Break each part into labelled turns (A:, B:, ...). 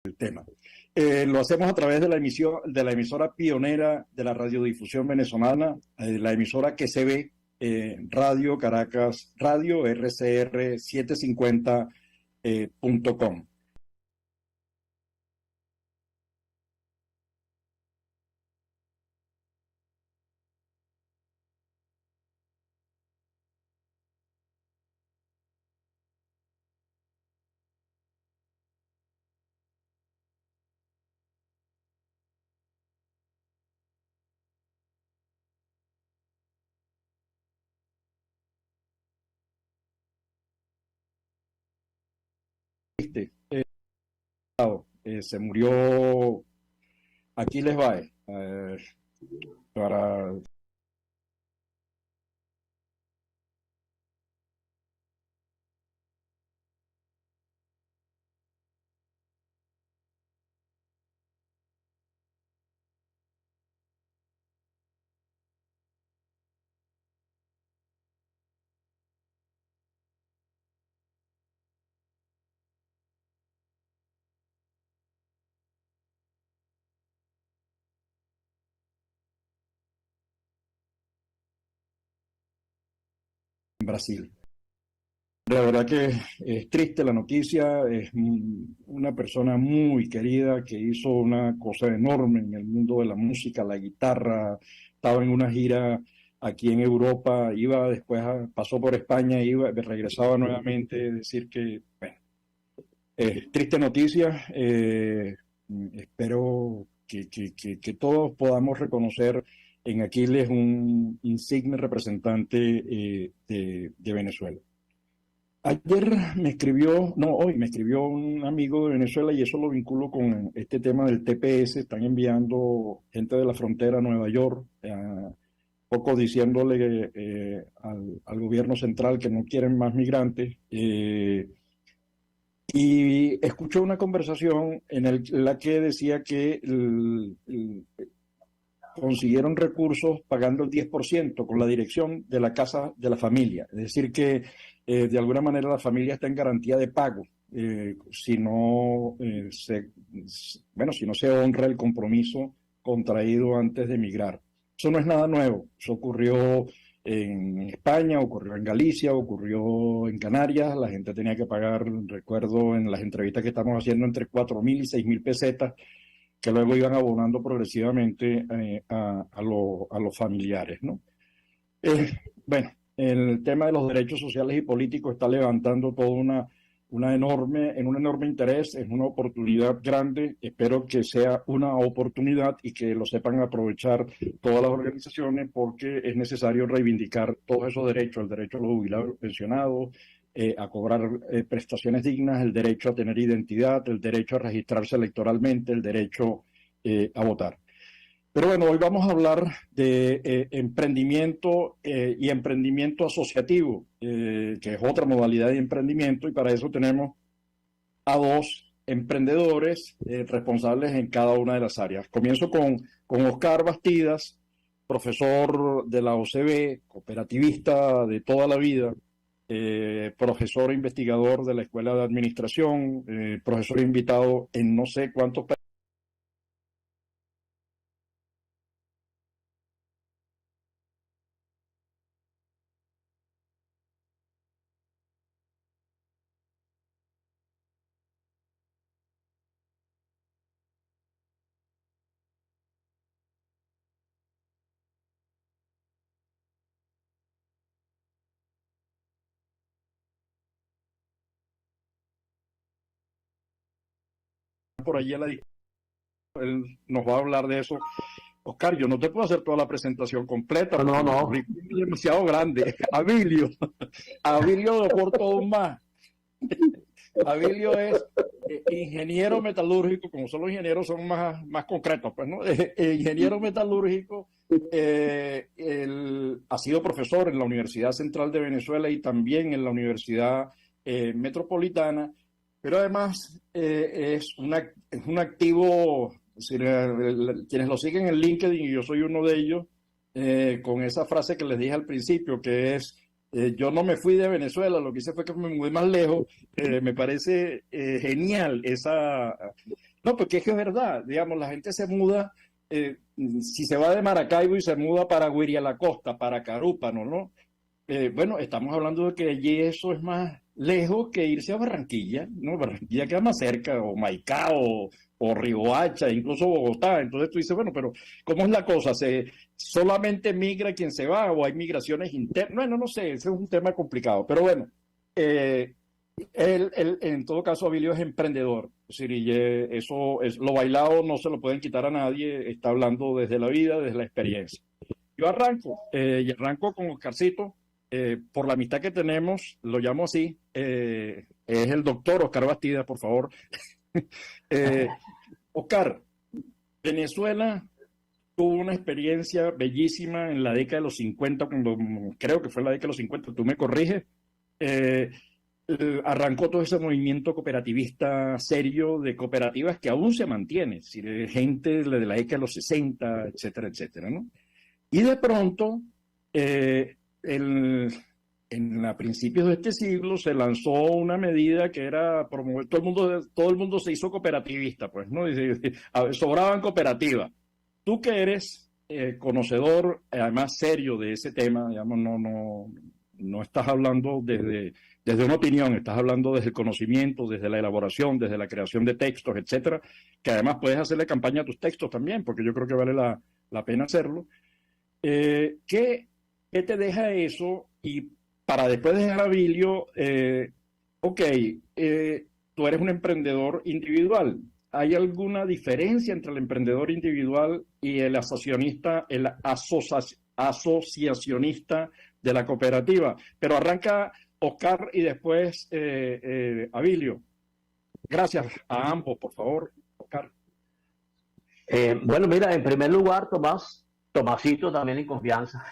A: el tema. Lo hacemos a través de la emisora pionera de la radiodifusión venezolana, la emisora que se ve, Radio Caracas, Radio RCR 750.com. Se murió Aquiles Bae, para Brasil. La verdad que es triste la noticia, es una persona muy querida que hizo una cosa enorme en el mundo de la música, la guitarra, estaba en una gira aquí en Europa, iba después, pasó por España, iba, regresaba nuevamente, es decir que, bueno, triste noticia, espero que todos podamos reconocer en Aquiles un insigne representante de Venezuela. Ayer me escribió, no, hoy me escribió un amigo de Venezuela y eso lo vinculo con este tema del TPS. Están enviando gente de la frontera a Nueva York, poco diciéndole al gobierno central que no quieren más migrantes. Y escuché una conversación en la que decía que consiguieron recursos pagando el 10% con la dirección de la casa de la familia. Es decir que de alguna manera la familia está en garantía de pago si no si no se honra el compromiso contraído antes de emigrar. Eso no es nada nuevo. Eso ocurrió en España, ocurrió en Galicia, ocurrió en Canarias. La gente tenía que pagar, recuerdo en las entrevistas que estamos haciendo, entre 4.000 y 6.000 pesetas, que luego iban abonando progresivamente a los familiares, ¿no? Bueno, el tema de los derechos sociales y políticos está levantando todo un enorme interés, es una oportunidad grande, espero que sea una oportunidad y que lo sepan aprovechar todas las organizaciones porque es necesario reivindicar todos esos derechos, el derecho a los jubilados, los pensionados, a cobrar prestaciones dignas, el derecho a tener identidad, el derecho a registrarse electoralmente, el derecho a votar. Pero bueno, hoy vamos a hablar de emprendimiento y emprendimiento asociativo, que es otra modalidad de emprendimiento, y para eso tenemos a dos emprendedores responsables en cada una de las áreas. Comienzo con Oscar Bastidas, profesor de la OCB, cooperativista de toda la vida, profesor e investigador de la Escuela de Administración, profesor invitado en no sé cuántos países. Por allí él nos va a hablar de eso. Oscar, yo no te puedo hacer toda la presentación completa.
B: No.
A: Es demasiado grande. Abilio aporta aún más. Abilio es ingeniero metalúrgico, como son los ingenieros son más concretos, pues, ¿no? Ingeniero metalúrgico, él ha sido profesor en la Universidad Central de Venezuela y también en la Universidad Metropolitana, pero además es un activo, es decir, quienes lo siguen en LinkedIn, y yo soy uno de ellos, con esa frase que les dije al principio, que es, yo no me fui de Venezuela, lo que hice fue que me mudé más lejos. Me parece genial No, porque es que es verdad, digamos, la gente se muda, si se va de Maracaibo y se muda para Guirialacosta, para Carúpano, ¿no? Bueno, estamos hablando de que allí eso es más lejos que irse a Barranquilla, ¿no? Barranquilla queda más cerca, o Maicao, o Riohacha, incluso Bogotá. Entonces tú dices, bueno, pero ¿cómo es la cosa? ¿Solamente migra quien se va o hay migraciones internas? Bueno, no sé, ese es un tema complicado. Pero bueno, eh, en todo caso, Abilio es emprendedor. Es decir, eso es, lo bailado no se lo pueden quitar a nadie, está hablando desde la vida, desde la experiencia. Yo arranco, y arranco con Oscarcito, por la amistad que tenemos, lo llamo así, es el doctor Oscar Bastida, por favor. Eh, Oscar, Venezuela tuvo una experiencia bellísima en la década de los 50, cuando creo que fue la década de los 50, tú me corriges, eh, arrancó todo ese movimiento cooperativista serio de cooperativas que aún se mantiene, es decir, gente de la década de los 60, etcétera, etcétera, ¿no? Y de pronto, eh, el, a principios de este siglo se lanzó una medida que era promover, todo el mundo se hizo cooperativista, pues, ¿no? Sobraban cooperativas. Tú que eres conocedor, además serio de ese tema, digamos, no estás hablando desde una opinión, estás hablando desde el conocimiento, desde la elaboración, desde la creación de textos, etcétera, que además puedes hacerle campaña a tus textos también, porque yo creo que vale la pena hacerlo. ¿Qué te deja eso? Y para después dejar a Vilio, ok, tú eres un emprendedor individual. ¿Hay alguna diferencia entre el emprendedor individual y el asociacionista de la cooperativa? Pero arranca Oscar y después Abilio. Gracias a ambos, por favor, Oscar.
B: Bueno, mira, en primer lugar, Tomasito también en confianza.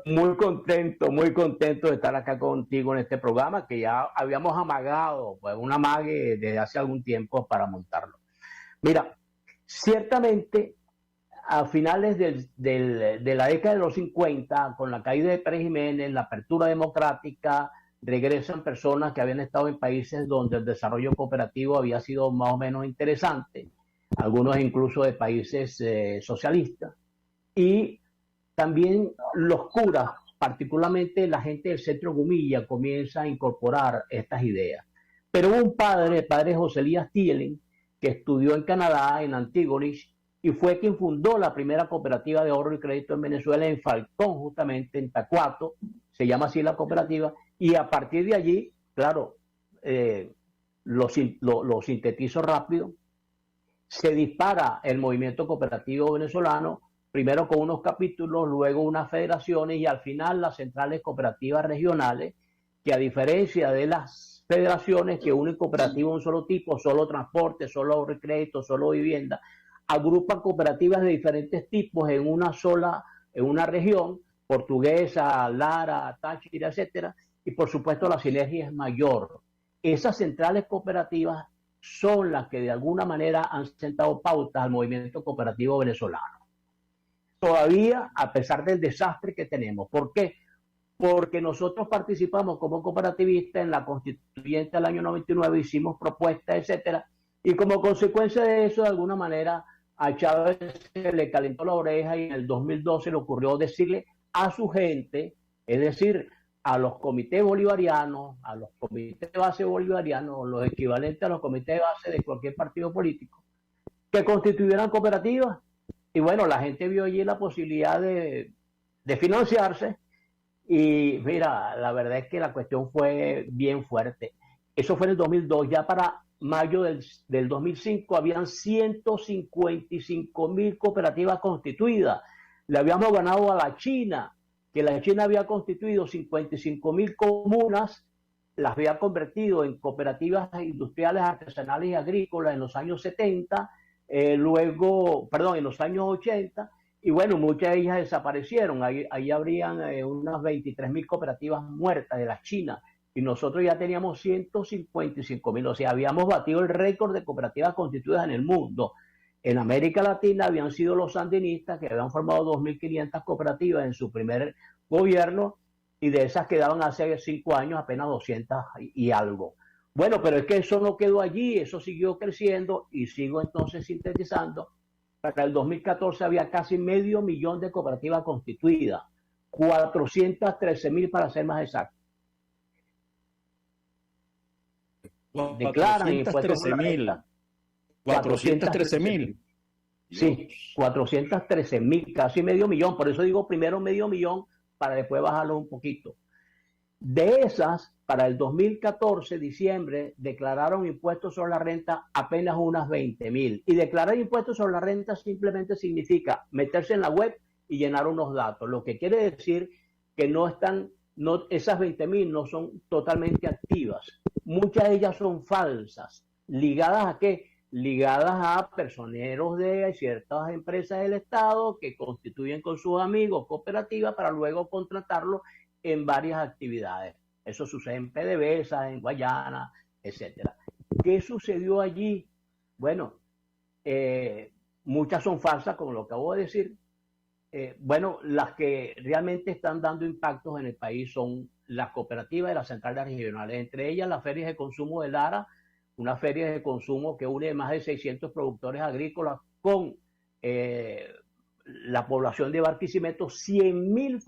B: Muy contento de estar acá contigo en este programa que ya habíamos amagado, pues un amague desde hace algún tiempo para montarlo. Mira, ciertamente a finales de la década de los 50, con la caída de Pérez Jiménez, la apertura democrática, regresan personas que habían estado en países donde el desarrollo cooperativo había sido más o menos interesante, algunos incluso de países socialistas, y también los curas, particularmente la gente del centro Gumilla, comienza a incorporar estas ideas. Pero hubo un padre, el padre José Elías Thielen, que estudió en Canadá, en Antigonish, y fue quien fundó la primera cooperativa de ahorro y crédito en Venezuela, en Falcón, justamente en Tacuato, se llama así la cooperativa, y a partir de allí, claro, lo sintetizo rápido, se dispara el movimiento cooperativo venezolano, primero con unos capítulos, luego unas federaciones y al final las centrales cooperativas regionales, que a diferencia de las federaciones que unen cooperativas de un solo tipo, solo transporte, solo ahorro y crédito, solo vivienda, agrupan cooperativas de diferentes tipos en una región, Portuguesa, Lara, Táchira, etcétera, y por supuesto la sinergia es mayor. Esas centrales cooperativas son las que de alguna manera han sentado pautas al movimiento cooperativo venezolano. Todavía, a pesar del desastre que tenemos. ¿Por qué? Porque nosotros participamos como cooperativistas en la constituyente del año 99, hicimos propuestas, etcétera, y como consecuencia de eso, de alguna manera, a Chávez se le calentó la oreja y en el 2012 le ocurrió decirle a su gente, es decir, a los comités bolivarianos, a los comités de base bolivarianos, los equivalentes a los comités de base de cualquier partido político, que constituyeran cooperativas. Y bueno, la gente vio allí la posibilidad de financiarse y mira, la verdad es que la cuestión fue bien fuerte. Eso fue en el 2002, ya para mayo del 2005 habían 155.000 cooperativas constituidas. Le habíamos ganado a la China, que la China había constituido 55.000 comunas, las había convertido en cooperativas industriales, artesanales y agrícolas en los años 70, en los años 80, y bueno, muchas de ellas desaparecieron. Ahí habrían unas 23.000 cooperativas muertas de la China, y nosotros ya teníamos 155.000, o sea, habíamos batido el récord de cooperativas constituidas en el mundo. En América Latina habían sido los sandinistas, que habían formado 2.500 cooperativas en su primer gobierno, y de esas quedaban hace 5 años apenas 200 y algo. Bueno, pero es que eso no quedó allí, eso siguió creciendo y sigo entonces sintetizando. Para el 2014 había casi 500.000 de cooperativas constituidas, 413.000 para ser más exacto. Declaran impuestos sobre la
A: 413.000.
B: renta.
A: 413.000.
B: Sí, 413.000, casi 500.000. Por eso digo primero 500.000 para después bajarlo un poquito. De esas, para el 2014, diciembre, declararon impuestos sobre la renta apenas unas 20.000. Y declarar impuestos sobre la renta simplemente significa meterse en la web y llenar unos datos. Lo que quiere decir que no están, no, esas 20.000 no son totalmente activas. Muchas de ellas son falsas. ¿Ligadas a qué? Ligadas a personeros de ciertas empresas del Estado que constituyen con sus amigos cooperativas para luego contratarlos en varias actividades. Eso sucede en PDVSA, en Guayana, etcétera. ¿Qué sucedió allí? Bueno, muchas son falsas, como lo acabo de decir. Bueno, las que realmente están dando impactos en el país son las cooperativas y las centrales regionales, entre ellas las ferias de consumo de Lara, una feria de consumo que une más de 600 productores agrícolas con la población de Barquisimeto. 100.000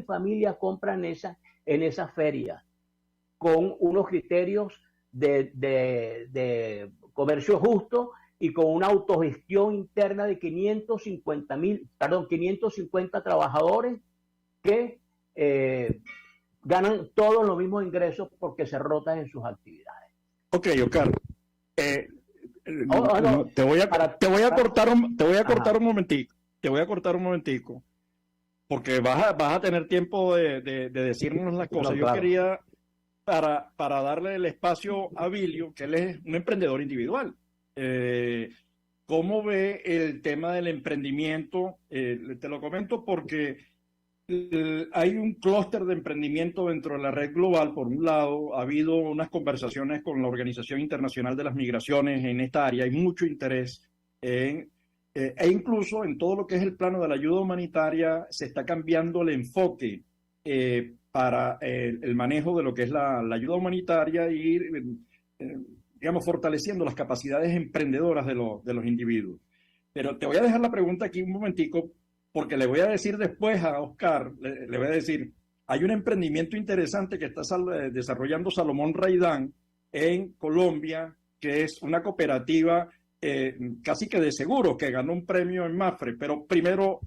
B: familias compran en esa feria, con unos criterios de comercio justo y con una autogestión interna de 550 trabajadores que ganan todos los mismos ingresos porque se rotan en sus actividades.
A: Ok, Oscar. No, te voy a cortar un momentico. Te voy a cortar un momentico. Porque vas a tener tiempo de decirnos las cosas. No, claro. Yo quería, para darle el espacio a Vilio, que él es un emprendedor individual. ¿Cómo ve el tema del emprendimiento? Te lo comento porque hay un clúster de emprendimiento dentro de la red global. Por un lado, ha habido unas conversaciones con la Organización Internacional de las Migraciones en esta área. Hay mucho interés e incluso en todo lo que es el plano de la ayuda humanitaria se está cambiando el enfoque para el manejo de lo que es la ayuda humanitaria y ir, digamos, fortaleciendo las capacidades emprendedoras de los individuos. Pero te voy a dejar la pregunta aquí un momentico, porque le voy a decir después a Oscar, le voy a decir, hay un emprendimiento interesante que está desarrollando Salomón Raidán en Colombia, que es una cooperativa casi que de seguros, que ganó un premio en Mafre. Pero primero,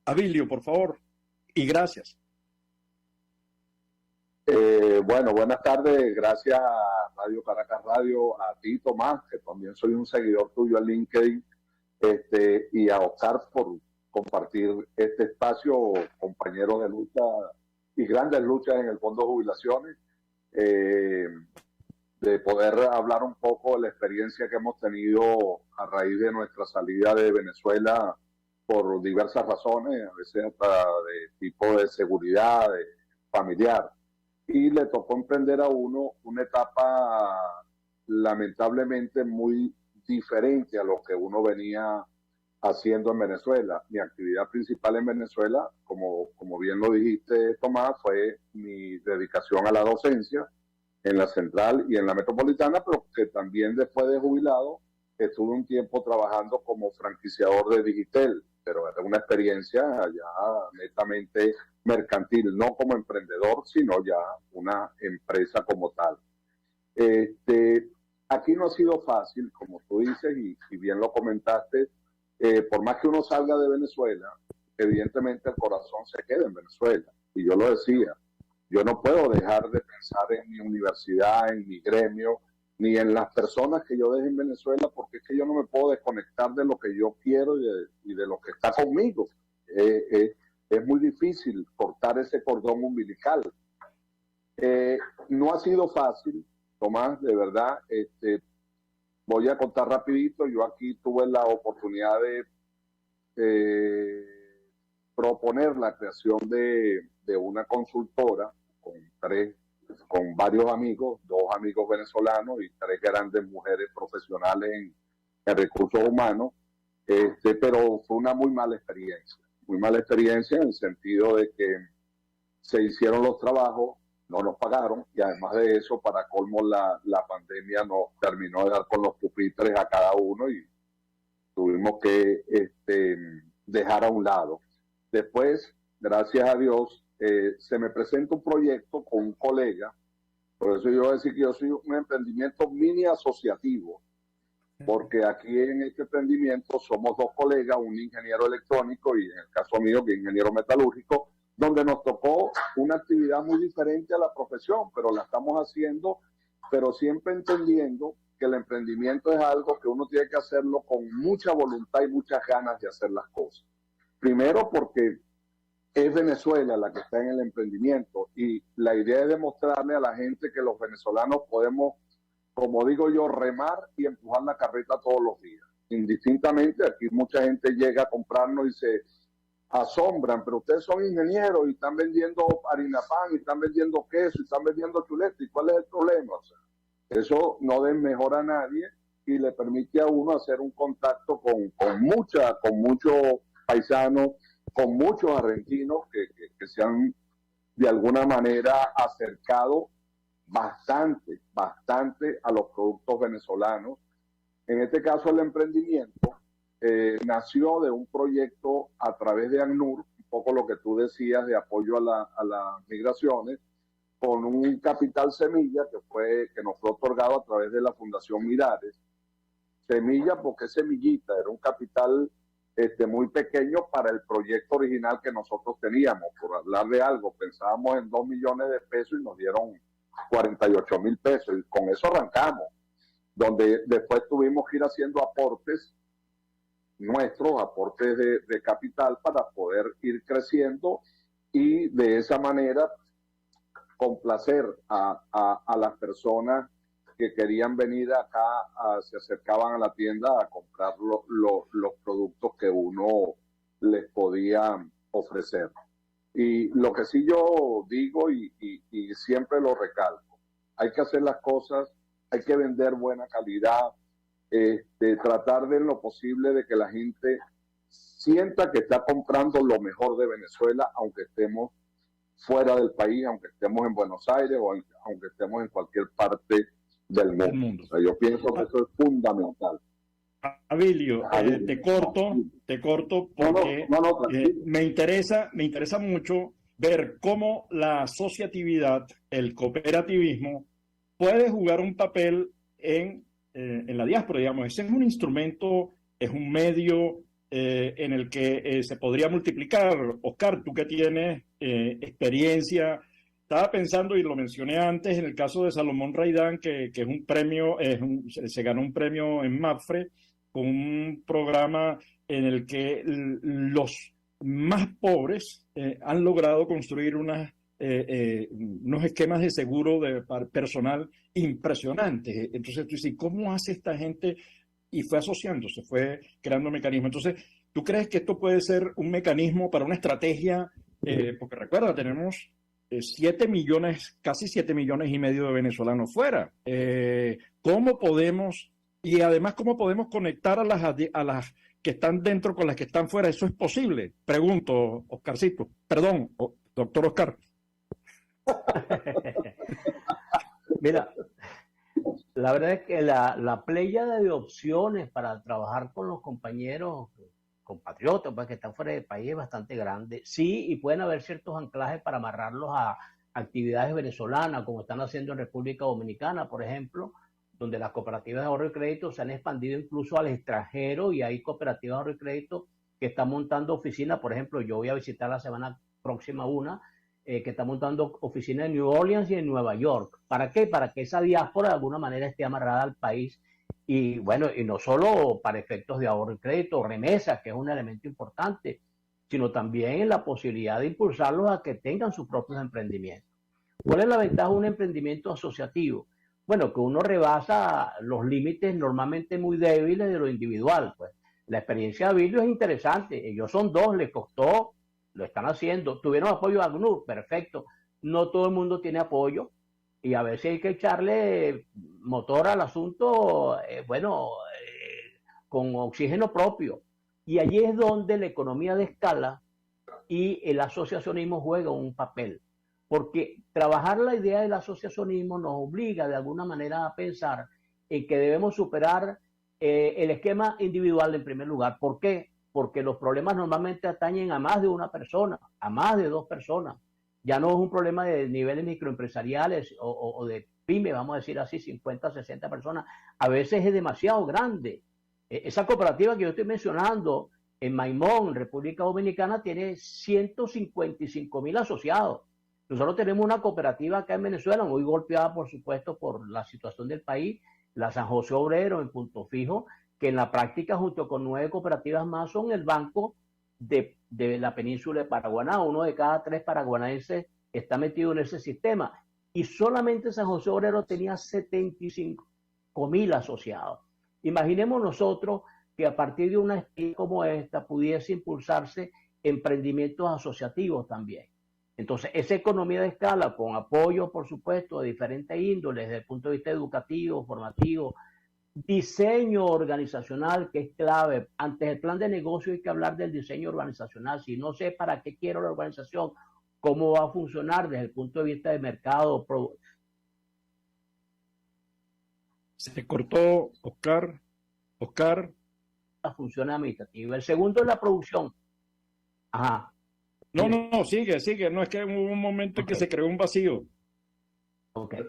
A: Abilio, por favor, y gracias.
C: Bueno, buenas tardes, gracias a Radio Caracas Radio, a ti, Tomás, que también soy un seguidor tuyo en LinkedIn, y a Oscar por compartir este espacio, compañeros de lucha y grandes luchas en el Fondo de Jubilaciones, de poder hablar un poco de la experiencia que hemos tenido a raíz de nuestra salida de Venezuela por diversas razones, a veces hasta de tipo de seguridad, de familiar. Y le tocó emprender a uno una etapa lamentablemente muy diferente a lo que uno venía haciendo en Venezuela. Mi actividad principal en Venezuela, como bien lo dijiste, Tomás, fue mi dedicación a la docencia en la central y en la metropolitana, pero que también después de jubilado estuve un tiempo trabajando como franquiciador de Digitel, pero era una experiencia ya netamente mercantil, no como emprendedor, sino ya una empresa como tal. Aquí no ha sido fácil, como tú dices, y bien lo comentaste, por más que uno salga de Venezuela, evidentemente el corazón se queda en Venezuela. Y yo lo decía, yo no puedo dejar de pensar en mi universidad, en mi gremio, ni en las personas que yo deje en Venezuela, porque es que yo no me puedo desconectar de lo que yo quiero y de lo que está conmigo. Es muy difícil cortar ese cordón umbilical. No ha sido fácil, Tomás, de verdad. Voy a contar rapidito. Yo aquí tuve la oportunidad de proponer la creación de una consultora con varios amigos, 2 amigos venezolanos y 3 grandes mujeres profesionales en recursos humanos, pero fue una muy mala experiencia en el sentido de que se hicieron los trabajos, no nos pagaron y además de eso, para colmo, la pandemia nos terminó de dar con los pupitres a cada uno y tuvimos que dejar a un lado. Después, gracias a Dios, se me presenta un proyecto con un colega. Por eso yo voy a decir que yo soy un emprendimiento mini asociativo, porque aquí en este emprendimiento somos dos colegas, un ingeniero electrónico y en el caso mío que es ingeniero metalúrgico, donde nos tocó una actividad muy diferente a la profesión, pero la estamos haciendo, pero siempre entendiendo que el emprendimiento es algo que uno tiene que hacerlo con mucha voluntad y muchas ganas de hacer las cosas. Primero porque es Venezuela la que está en el emprendimiento y la idea es demostrarle a la gente que los venezolanos podemos, como digo yo, remar y empujar la carreta todos los días. Indistintamente, aquí mucha gente llega a comprarnos y se asombran, pero ustedes son ingenieros y están vendiendo harina pan, y están vendiendo queso, y están vendiendo chuleta, ¿y cuál es el problema? O sea, eso no desmejora a nadie y le permite a uno hacer un contacto con muchos paisanos, con muchos argentinos que se han de alguna manera acercado bastante a los productos venezolanos. En este caso el emprendimiento nació de un proyecto a través de ACNUR, un poco lo que tú decías de apoyo a las migraciones, con un capital semilla que nos fue otorgado a través de la Fundación Mirares. Semilla porque es semillita, era un capital muy pequeño para el proyecto original que nosotros teníamos. Por hablar de algo, pensábamos en 2 millones de pesos y nos dieron 48,000 pesos y con eso arrancamos, donde después tuvimos que ir haciendo aportes nuestros, aportes de capital para poder ir creciendo y de esa manera complacer a las personas que querían venir acá, se acercaban a la tienda a comprar los productos que uno les podía ofrecer. Y lo que sí yo digo y siempre lo recalco, hay que hacer las cosas, hay que vender buena calidad, tratar de lo posible de que la gente sienta que está comprando lo mejor de Venezuela, aunque estemos fuera del país, aunque estemos en Buenos Aires o aunque estemos en cualquier parte del mundo. O sea, yo pienso que eso es fundamental.
A: Abilio, te corto porque me interesa mucho ver cómo la asociatividad, el cooperativismo, puede jugar un papel en la diáspora, digamos. Ese es un instrumento, es un medio en el que se podría multiplicar. Oscar, tú que tienes experiencia, estaba pensando, y lo mencioné antes, en el caso de Salomón Raidán, que es un premio, se ganó un premio en MAPFRE con un programa en el que los más pobres han logrado construir unos esquemas de seguro personal impresionantes. Entonces tú dices, ¿cómo hace esta gente? Y fue asociándose, fue creando mecanismos. Entonces, ¿tú crees que esto puede ser un mecanismo para una estrategia? Porque recuerda, tenemos 7 millones, casi 7 millones y medio de venezolanos fuera. ¿Cómo podemos, y además cómo podemos conectar a las que están dentro con las que están fuera? ¿Eso es posible? Pregunto, Oscarcito. Perdón, doctor Oscar.
B: Mira, la verdad es que la pléyade de opciones para trabajar con los compañeros, compatriotas, pues, que están fuera del país es bastante grande. Sí, y pueden haber ciertos anclajes para amarrarlos a actividades venezolanas, como están haciendo en República Dominicana, por ejemplo, donde las cooperativas de ahorro y crédito se han expandido incluso al extranjero y hay cooperativas de ahorro y crédito que están montando oficinas. Por ejemplo, yo voy a visitar la semana próxima una que está montando oficinas en New Orleans y en Nueva York. ¿Para qué? Para que esa diáspora de alguna manera esté amarrada al país y bueno, y no solo para efectos de ahorro y crédito, remesas, que es un elemento importante, sino también en la posibilidad de impulsarlos a que tengan sus propios emprendimientos. ¿Cuál es la ventaja de un emprendimiento asociativo? Bueno, que uno rebasa los límites normalmente muy débiles de lo individual. Pues la experiencia de Abilio es interesante. Ellos son dos, les costó, lo están haciendo. Tuvieron apoyo de ACNUR, perfecto. No todo el mundo tiene apoyo y a veces hay que echarle motor al asunto, con oxígeno propio. Y allí es donde la economía de escala y el asociacionismo juega un papel. porque trabajar la idea del asociacionismo nos obliga de alguna manera a pensar en que debemos superar el esquema individual en primer lugar. ¿Por qué? Porque los problemas normalmente atañen a más de una persona, a más de dos personas. Ya no es un problema de niveles microempresariales o de pyme, vamos a decir así, 50, 60 personas. A veces es demasiado grande. Esa cooperativa que yo estoy mencionando en Maimón, República Dominicana, tiene 155,000 asociados. Nosotros tenemos una cooperativa acá en Venezuela, muy golpeada, por supuesto, por la situación del país, la San José Obrero en Punto Fijo, que en la práctica, junto con 9 cooperativas más, son el banco de la península de Paraguaná. 1 de cada 3 paraguanaenses está metido en ese sistema. Y solamente San José Obrero tenía 75,000 asociados. Imaginemos nosotros que a partir de una especie como esta pudiese impulsarse emprendimientos asociativos también. Entonces, esa economía de escala, con apoyo, por supuesto, de diferentes índoles, desde el punto de vista educativo, formativo, diseño organizacional, que es clave. Antes del plan de negocio hay que hablar del diseño organizacional. Si no sé para qué quiero la organización, cómo va a funcionar desde el punto de vista de mercado.
A: Se cortó, Oscar.
B: La función administrativa. El segundo es la producción. Ajá.
A: No, sigue. No, es que hubo un momento en que se creó un vacío.
B: Okay.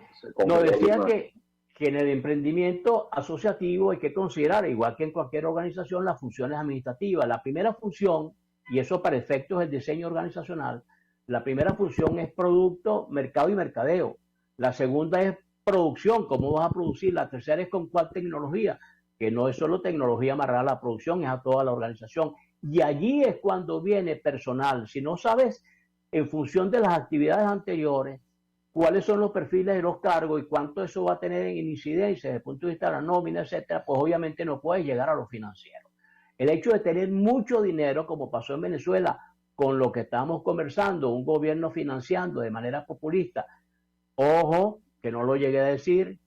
B: No, decía que en el emprendimiento asociativo hay que considerar, igual que en cualquier organización, las funciones administrativas. La primera función, y eso para efectos del diseño organizacional, la primera función es producto, mercado y mercadeo. La segunda es producción, cómo vas a producir. La tercera es con cuál tecnología, que no es solo tecnología amarrada a la producción, es a toda la organización. Y allí es cuando viene personal. Si no sabes, en función de las actividades anteriores, cuáles son los perfiles de los cargos y cuánto eso va a tener en incidencia desde el punto de vista de la nómina, etcétera, pues obviamente no puedes llegar a lo financiero. El hecho de tener mucho dinero, como pasó en Venezuela, con lo que estamos conversando, un gobierno financiando de manera populista, ojo, que no lo llegué a decir,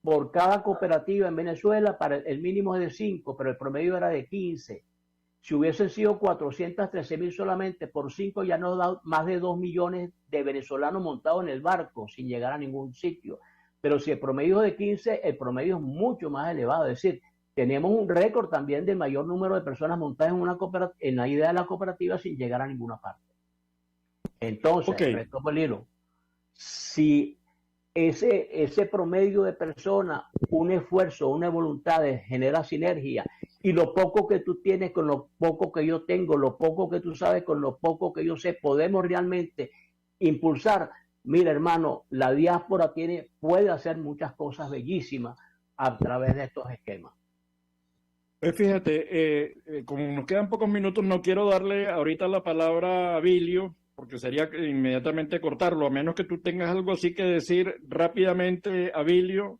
B: por cada cooperativa en Venezuela, el mínimo es de 5, pero el promedio era de 15. Si hubiesen sido 413,000 solamente por 5, ya nos da más de 2 millones de venezolanos montados en el barco sin llegar a ningún sitio. Pero si el promedio es de 15, el promedio es mucho más elevado. Es decir, tenemos un récord también de mayor número de personas montadas en la idea de la cooperativa sin llegar a ninguna parte. Entonces, retomo el hilo. Si ese promedio de personas, un esfuerzo, una voluntad de generar sinergia, y lo poco que tú tienes con lo poco que yo tengo, lo poco que tú sabes con lo poco que yo sé, podemos realmente impulsar. Mira, hermano, la diáspora puede hacer muchas cosas bellísimas a través de estos esquemas.
A: Fíjate, como nos quedan pocos minutos, no quiero darle ahorita la palabra a Abilio, porque sería inmediatamente cortarlo, a menos que tú tengas algo así que decir rápidamente, Abilio.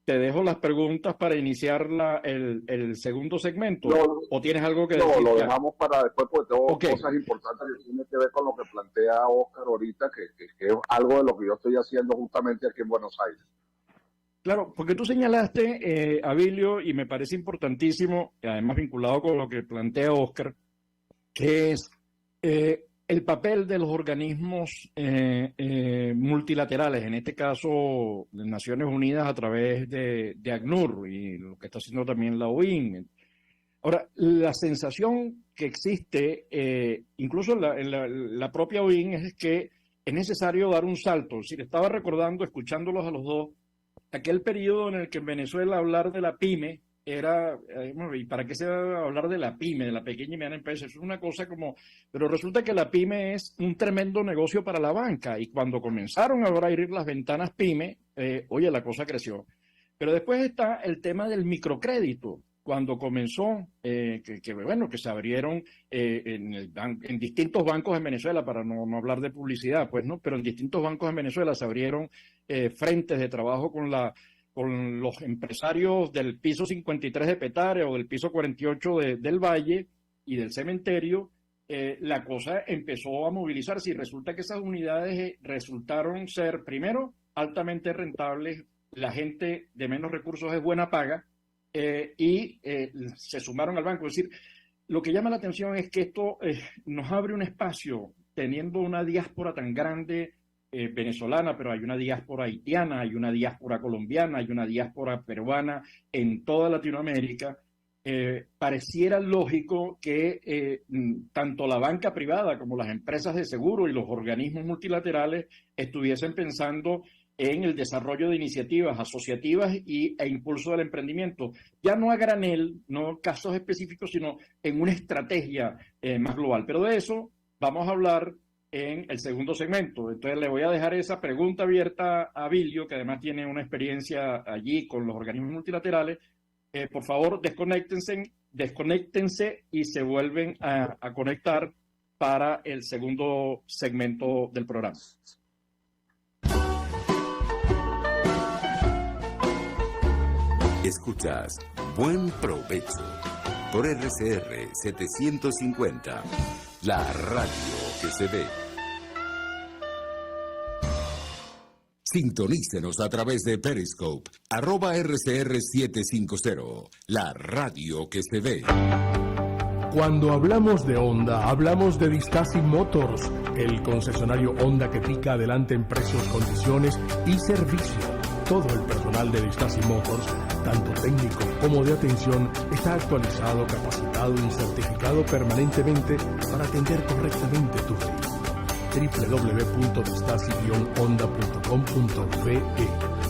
A: Te dejo las preguntas para iniciar el segundo segmento. ¿O tienes algo que decir?
C: No, lo dejamos para después porque tengo cosas importantes que tienen que ver con lo que plantea Oscar ahorita, que es algo de lo que yo estoy haciendo justamente aquí en Buenos Aires.
A: Claro, porque tú señalaste, Abilio, y me parece importantísimo, y además vinculado con lo que plantea Oscar, que es el papel de los organismos multilaterales, en este caso de Naciones Unidas a través de ACNUR y lo que está haciendo también la OIN. Ahora, la sensación que existe, incluso en la propia OIN, es que es necesario dar un salto. Es decir, estaba recordando, escuchándolos a los dos, aquel periodo en el que en Venezuela hablar de la pyme era, ¿y para qué se va a hablar de la pyme, de la pequeña y mediana empresa? Eso es una cosa como, pero resulta que la pyme es un tremendo negocio para la banca, y cuando comenzaron a abrir las ventanas pyme, oye, la cosa creció. Pero después está el tema del microcrédito. Cuando comenzó, que se abrieron en distintos bancos en Venezuela, para no hablar de publicidad, pues, ¿no? Pero en distintos bancos en Venezuela se abrieron frentes de trabajo con los empresarios del piso 53 de Petare o del piso 48 del Valle y del Cementerio. La cosa empezó a movilizarse y resulta que esas unidades resultaron ser, primero, altamente rentables, la gente de menos recursos es buena paga, y se sumaron al banco. Es decir, lo que llama la atención es que esto nos abre un espacio teniendo una diáspora tan grande venezolana, pero hay una diáspora haitiana, hay una diáspora colombiana, hay una diáspora peruana en toda Latinoamérica, pareciera lógico que tanto la banca privada como las empresas de seguro y los organismos multilaterales estuviesen pensando en el desarrollo de iniciativas asociativas e impulso del emprendimiento, ya no a granel, no casos específicos, sino en una estrategia más global. Pero de eso vamos a hablar en el segundo segmento. Entonces le voy a dejar esa pregunta abierta a Vilio, que además tiene una experiencia allí con los organismos multilaterales. Por favor, desconéctense y se vuelven a conectar para el segundo segmento del programa.
D: Escuchas Buen Provecho por RCR 750, la radio que se ve. Sintonícenos a través de Periscope, @RCR750, la radio que se ve.
E: Cuando hablamos de Honda, hablamos de Distasi Motors, el concesionario Honda que pica adelante en precios, condiciones y servicio. Todo el personal de Distasi Motors, tanto técnico como de atención, está actualizado, capacitado y certificado permanentemente para atender correctamente tu vehículo. www.distasi-honda.com.ve.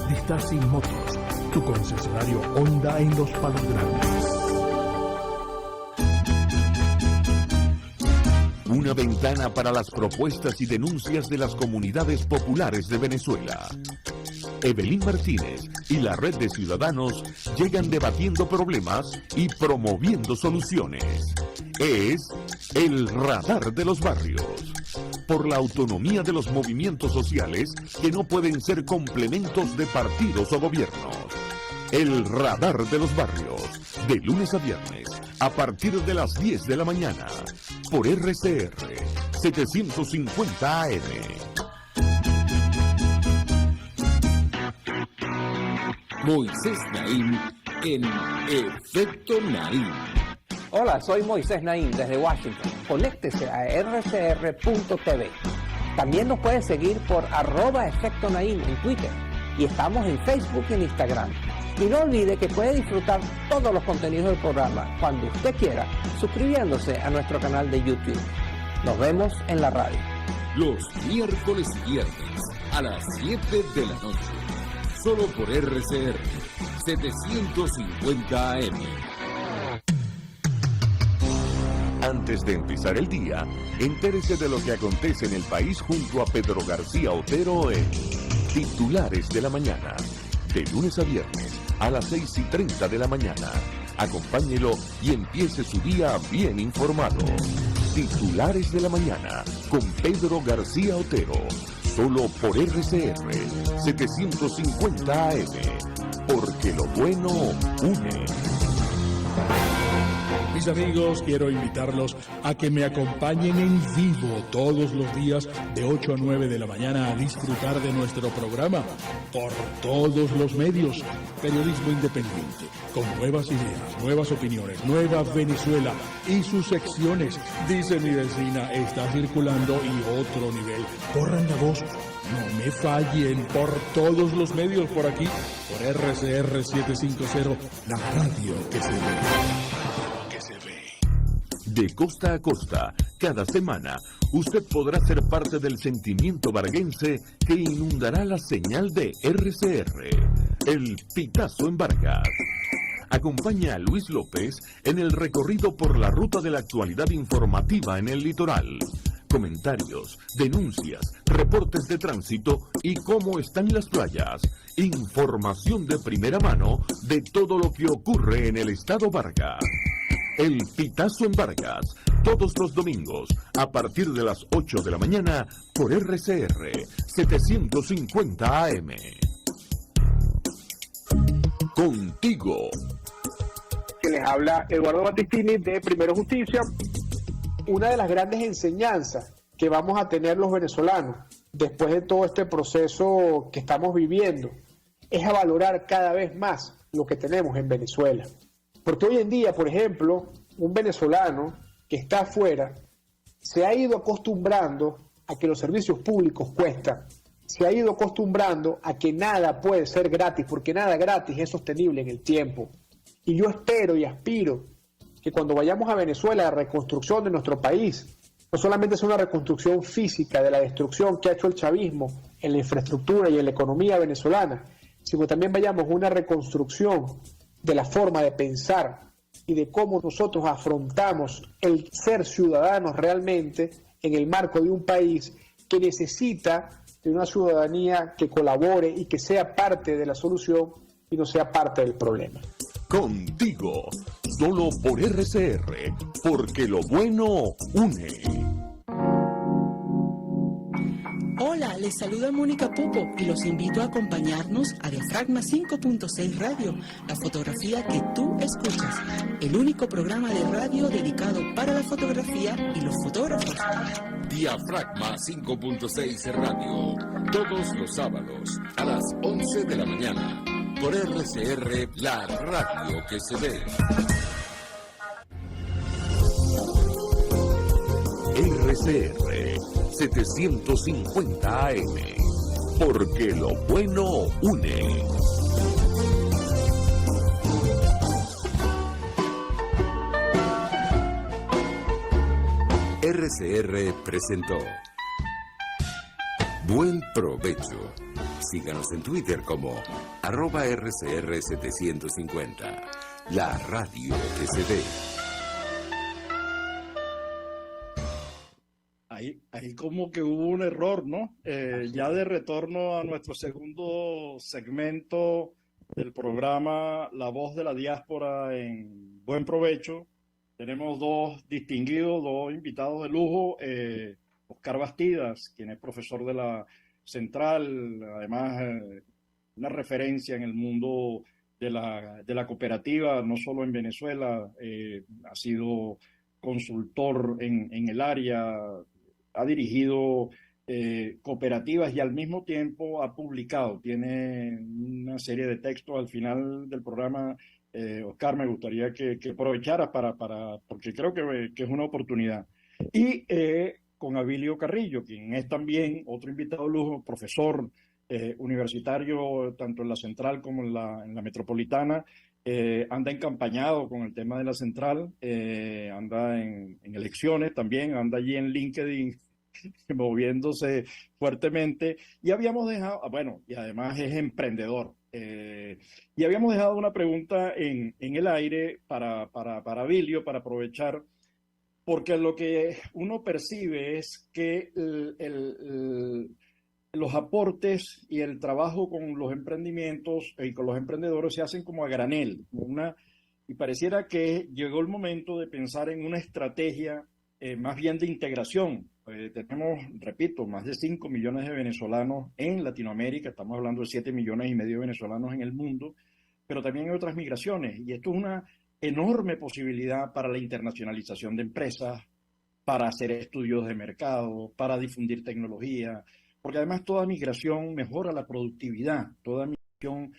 E: Distasi Motors, tu concesionario Honda en Los Palos Grandes.
F: Una ventana para las propuestas y denuncias de las comunidades populares de Venezuela. Evelyn Martínez y la Red de Ciudadanos llegan debatiendo problemas y promoviendo soluciones. Es el Radar de los Barrios. Por la autonomía de los movimientos sociales que no pueden ser complementos de partidos o gobiernos. El Radar de los Barrios, de lunes a viernes, a partir de las 10 de la mañana, por RCR 750 AM.
D: Moisés Naim en Efecto Naim.
G: Hola, soy Moisés Naim desde Washington. Conéctese a rcr.tv. También nos puede seguir por @Efecto Naim en Twitter. Y estamos en Facebook y en Instagram. Y no olvide que puede disfrutar todos los contenidos del programa cuando usted quiera, suscribiéndose a nuestro canal de YouTube. Nos vemos en la radio.
D: Los miércoles y viernes a las 7 de la noche. Solo por RCR 750 AM.
F: Antes de empezar el día, entérese de lo que acontece en el país junto a Pedro García Otero en Titulares de la Mañana. De lunes a viernes a las 6:30 de la mañana. Acompáñelo y empiece su día bien informado. Titulares de la Mañana con Pedro García Otero. Solo por RCR 750 AM. Porque lo bueno une.
E: Mis amigos, quiero invitarlos a que me acompañen en vivo todos los días de 8 a 9 de la mañana a disfrutar de nuestro programa por todos los medios. Periodismo independiente, con nuevas ideas, nuevas opiniones, nueva Venezuela y sus secciones. Dice mi vecina, está circulando y otro nivel. Corran la voz, no me fallen, por todos los medios por aquí, por RCR 750, la radio que se ve.
F: De costa a costa, cada semana, usted podrá ser parte del sentimiento varguense que inundará la señal de RCR, el Pitazo en Vargas. Acompaña a Luis López en el recorrido por la ruta de la actualidad informativa en el litoral. Comentarios, denuncias, reportes de tránsito y cómo están las playas. Información de primera mano de todo lo que ocurre en el estado Vargas. El Pitazo en Vargas, todos los domingos, a partir de las 8 de la mañana, por RCR 750 AM. Contigo.
H: Que les habla Eduardo Battistini de Primero Justicia. Una de las grandes enseñanzas que vamos a tener los venezolanos después de todo este proceso que estamos viviendo es a valorar cada vez más lo que tenemos en Venezuela. Porque hoy en día, por ejemplo, un venezolano que está afuera se ha ido acostumbrando a que los servicios públicos cuestan, se ha ido acostumbrando a que nada puede ser gratis, porque nada gratis es sostenible en el tiempo. Y yo espero y aspiro que cuando vayamos a Venezuela, la reconstrucción de nuestro país no solamente es una reconstrucción física de la destrucción que ha hecho el chavismo en la infraestructura y en la economía venezolana, sino también vayamos a una reconstrucción de la forma de pensar y de cómo nosotros afrontamos el ser ciudadanos realmente en el marco de un país que necesita de una ciudadanía que colabore y que sea parte de la solución y no sea parte del problema.
F: Contigo, solo por RCR, porque lo bueno une.
I: Hola, les saluda Mónica Popo y los invito a acompañarnos a Diafragma 5.6 Radio, la fotografía que tú escuchas, el único programa de radio dedicado para la fotografía y los fotógrafos.
D: Diafragma 5.6 Radio, todos los sábados a las 11 de la mañana, por RCR, la radio que se ve.
F: RCR 750 AM, porque lo bueno une.
D: RCR presentó Buen Provecho. Síganos en Twitter como @RCR750, la radio que se ve.
A: Ahí como que hubo un error, ¿no? Ya de retorno a nuestro segundo segmento del programa La Voz de la Diáspora en Buen Provecho, tenemos dos invitados de lujo. Oscar Bastidas, quien es profesor de la Central, además una referencia en el mundo de la cooperativa, no solo en Venezuela, ha sido consultor en el área, ha dirigido cooperativas y al mismo tiempo ha publicado, tiene una serie de textos. Al final del programa, Oscar, me gustaría que aprovecharas porque creo que es una oportunidad. Y con Abilio Carrillo, quien es también otro invitado de lujo, profesor universitario tanto en la Central como en la Metropolitana. Anda encampañado con el tema de la Central, anda en elecciones también, anda allí en LinkedIn moviéndose fuertemente, y habíamos dejado, y además es emprendedor, y habíamos dejado una pregunta en el aire para Abilio, para aprovechar, porque lo que uno percibe es que los aportes y el trabajo con los emprendimientos y con los emprendedores se hacen como a granel, y pareciera que llegó el momento de pensar en una estrategia más bien de integración. Tenemos, repito, más de 5 millones de venezolanos en Latinoamérica, estamos hablando de 7,5 millones de venezolanos en el mundo, pero también hay otras migraciones, y esto es una enorme posibilidad para la internacionalización de empresas, para hacer estudios de mercado, para difundir tecnología, porque además toda migración mejora la productividad, toda migración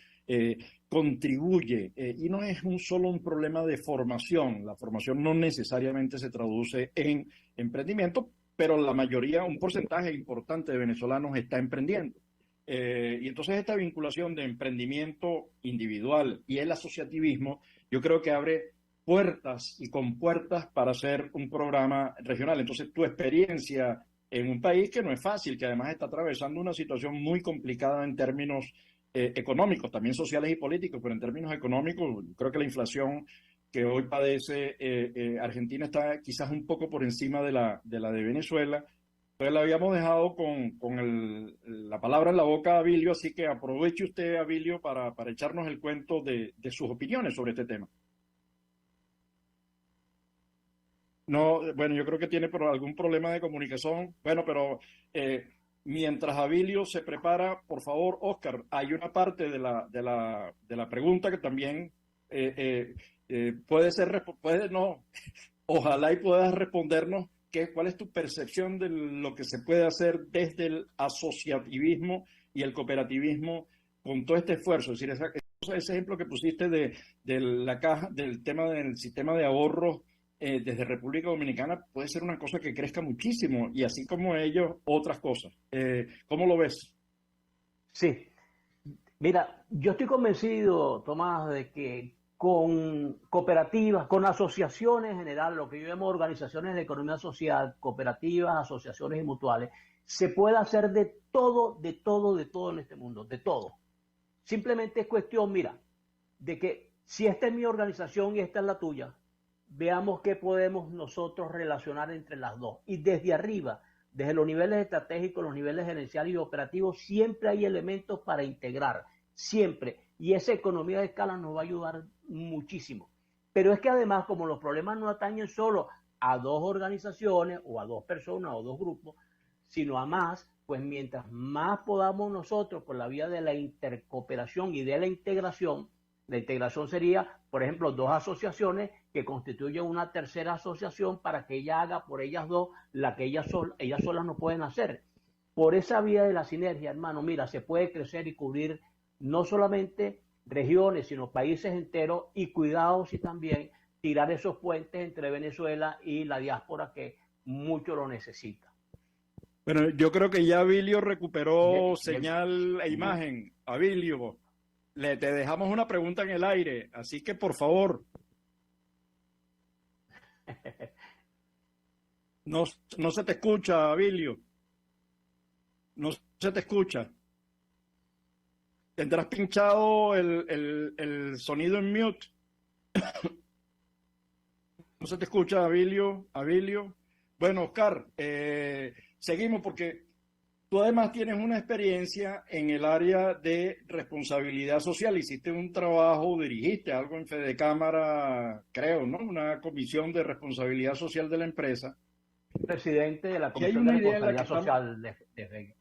A: contribuye, y no es solo un problema de formación. La formación no necesariamente se traduce en emprendimiento, pero la mayoría, un porcentaje importante de venezolanos está emprendiendo. Y entonces esta vinculación de emprendimiento individual y el asociativismo, yo creo que abre puertas y compuertas para hacer un programa regional. Entonces tu experiencia en un país que no es fácil, que además está atravesando una situación muy complicada en términos económicos, también sociales y políticos, pero en términos económicos, creo que la inflación que hoy padece Argentina está quizás un poco por encima de la de Venezuela. Entonces la habíamos dejado con la palabra en la boca a Abilio, así que aproveche usted, Abilio, para echarnos el cuento de sus opiniones sobre este tema. No, bueno, yo creo que tiene algún problema de comunicación. Bueno, pero mientras Abilio se prepara, por favor, Oscar, hay una parte de la pregunta que también ojalá y puedas respondernos cuál es tu percepción de lo que se puede hacer desde el asociativismo y el cooperativismo con todo este esfuerzo. Es decir, ese ejemplo que pusiste de la caja, del tema del sistema de ahorros desde República Dominicana puede ser una cosa que crezca muchísimo y así como ellos, otras cosas. ¿Cómo lo ves?
B: Sí, mira, yo estoy convencido, Tomás, de que con cooperativas, con asociaciones en general, lo que yo llamo organizaciones de economía social, cooperativas, asociaciones y mutuales, se puede hacer de todo en este mundo, de todo. Simplemente es cuestión, mira, de que si esta es mi organización y esta es la tuya, veamos qué podemos nosotros relacionar entre las dos. Y desde arriba, desde los niveles estratégicos, los niveles gerenciales y operativos, siempre hay elementos para integrar, siempre. Y esa economía de escala nos va a ayudar muchísimo. Pero es que además, como los problemas no atañen solo a dos organizaciones o a dos personas o dos grupos, sino a más, pues mientras más podamos nosotros por la vía de la intercooperación y de la integración sería, por ejemplo, dos asociaciones que constituyen una tercera asociación para que ella haga por ellas dos la que ellas solas no pueden hacer. Por esa vía de la sinergia, hermano, mira, se puede crecer y cubrir no solamente regiones, sino países enteros y cuidados y también tirar esos puentes entre Venezuela y la diáspora que mucho lo necesita.
A: Bueno, yo creo que ya Abilio recuperó señal e imagen. Abilio, te dejamos una pregunta en el aire, así que por favor. No se te escucha, Abilio. No se te escucha. ¿Tendrás pinchado el sonido en mute? No se te escucha, Abilio. Bueno, Oscar, seguimos porque tú además tienes una experiencia en el área de responsabilidad social. Hiciste un trabajo, dirigiste algo en Fedecámara, creo, ¿no? Una comisión de responsabilidad social de la empresa.
B: Presidente de la Comisión de Responsabilidad Social